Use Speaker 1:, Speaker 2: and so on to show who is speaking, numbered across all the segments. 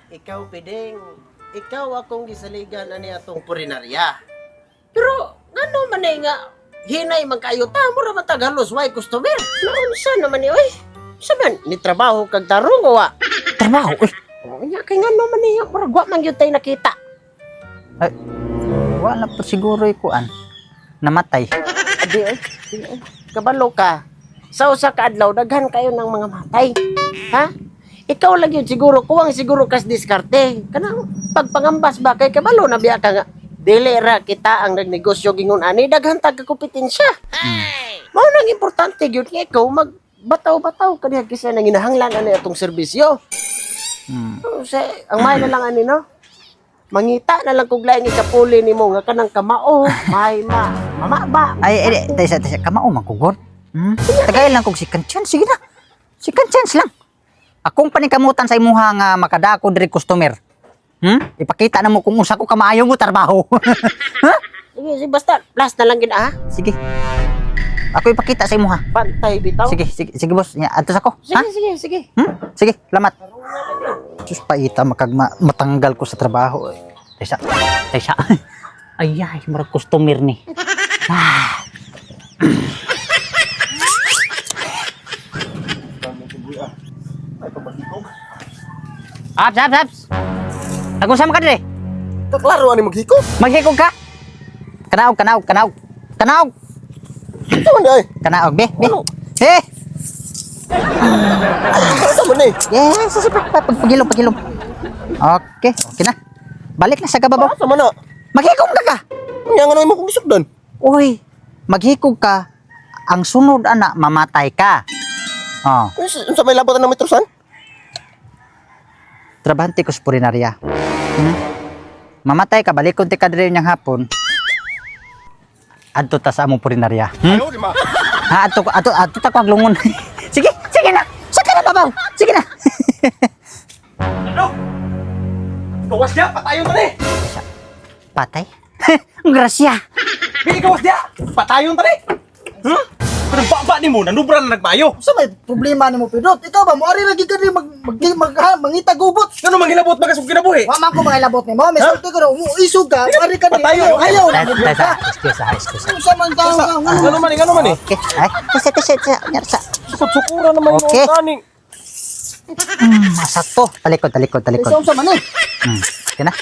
Speaker 1: ikaw pideng, ikaw akong gisaligan ani atong purinarya. Pero ngano man nga hinay man kayo ta mo ra matagalos way customer. Naunsa naman ni oy? Saman ni trabaho kag tarong wa.
Speaker 2: Trabaho, eh.
Speaker 1: Nya kay ngano man ni murag wa man gyud tay nakita.
Speaker 2: Ay, wala pa siguro ikuan. Namatay.
Speaker 1: Adi oy, kabalo ka. Sa usa ka adlaw daghan kayo ng mga matay. Ha? Ikaw lang yun siguro, kuwang siguro kas diskarte. Kanang pagpangambas ba kay kabalo na biya ka nga. Dili ra kita ang nagnegosyo gingon ani daghan tag kompetensya. Mao nang importante gyud nga ikaw magbataw-bataw kaniya kisa nang ginahanglan ani atong serbisyo. Sa ang may na lang ani no. Mangita na lang kog laing ikapuli nimo nga kanang kamao, may mama ba.
Speaker 2: Ay, taysa, kamao man kugod. Tagay lang kog second chance, sige na. Second chance lang. Akong panikamutan sa imuha nga makadako diri customer. Ipakita na mo kung usa ko kamaayo mo trabaho. Ha?
Speaker 1: Sige, basta plus na lang gid ha.
Speaker 2: Sige. Ako ipakita sa imuha.
Speaker 1: Pantay bitaw.
Speaker 2: Sige boss. Nya adto ako. Ha?
Speaker 1: Sige.
Speaker 2: Sige, lamat. Sus paita matanggal ko sa trabaho. Taysa. Ay, murag customer ni. Abs. Nag-usam ka dire.
Speaker 1: Kaklaro ani maghiko.
Speaker 2: Maghikog ka. Kanaog.
Speaker 1: Ito man day.
Speaker 2: Kanaog, be.
Speaker 1: Ito man eh.
Speaker 2: Yes, pagilom. Okay na. Balik na sa kababaw.
Speaker 1: Sa mana?
Speaker 2: Maghikog ka.
Speaker 1: Nya ngano imong gisugdan?
Speaker 2: Uy, maghikog ka. Ang sunod ana mamatay ka. Oh,
Speaker 1: Unsa may labotan ng metrosan?
Speaker 2: trabahante ko sa purinarya. Mamatay ka, balik kunti ka diri niyang hapon. Adto ta sa among purinarya.
Speaker 1: Ayo di ma.
Speaker 2: Ha, adto ta ko aglungon. Sige na. Saka na babaw. Sige na.
Speaker 1: Ano? Gawas dia patayon tani.
Speaker 2: Patay? Ang grasya.
Speaker 1: Bili gawas dia. Patayon tani. Pero baba ni mo nanubra na nagbayo.
Speaker 3: Sa may problema nimo Pidot? Ikaw ba moari lagi ka di mangita gubot?
Speaker 1: Ngano manghilabot magasug kinabuhi?
Speaker 3: Wa man ko mangalabot nimo, may sulti ko raw isog ka, moari ka di.
Speaker 1: Patayo.
Speaker 3: Ayaw.
Speaker 2: Excuse.
Speaker 3: Sa man ka.
Speaker 1: Ngano man eh?
Speaker 2: Okay. Ay, tesa. Nyarsa.
Speaker 1: Sukura naman
Speaker 2: Okay.
Speaker 1: yung kaning.
Speaker 2: Masakto. Talikod.
Speaker 3: Sa man eh.
Speaker 2: Okay na.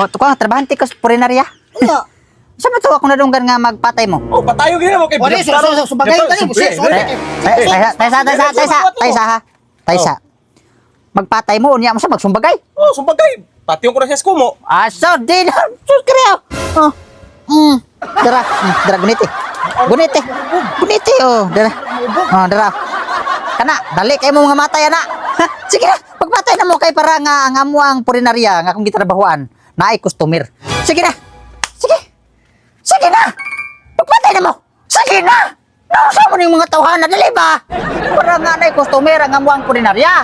Speaker 2: O, tuko, trabahante ko sa purinarya.
Speaker 3: Iya.
Speaker 2: Saan ba ito ako nadunggan nga magpatay mo?
Speaker 1: Oh, patayo gina mo kay.
Speaker 3: Wala subagay tani mo
Speaker 2: Taysa. Magpatay mo, unya mo siya magsumbagay.
Speaker 1: Oh, sumbagay. Patiyon ko na siya sa kumo.
Speaker 2: Aso, di na. Sus, kaya. Dara, gunite, dara. Kana, dali kayo mo mga matay, ana. Sige na, pagpatay na mo kay para nga ang amo ang purinarya, nga kung gitrabahuan, na ay customer. Sige na. Pagpatay na mo. Sige na. Nausa mo ng mga tawhana, dali ba? Para nga na ay customer, ang amo ang purinarya.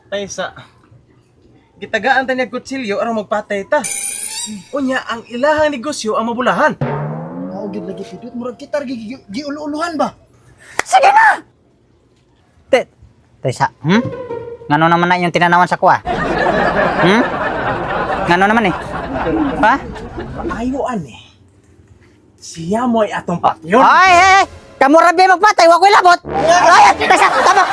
Speaker 1: Taysa. Gitagaan ta niya kutsilyo aron magpatay ta. Unya ang ilahang negosyo ang mabulahan.
Speaker 3: Mao gid lagi Pidot, murag kita giulu-uluhan ba?
Speaker 2: Sige na! Taysa, ngano naman na yung tinanawan sa kuha? Ngano naman eh? Ha?
Speaker 1: Ayuan eh. Siya mo ay atong patyon.
Speaker 2: Ay! Kamu rabi magpatay, wako'y labot! Ay! Taysa! Tama!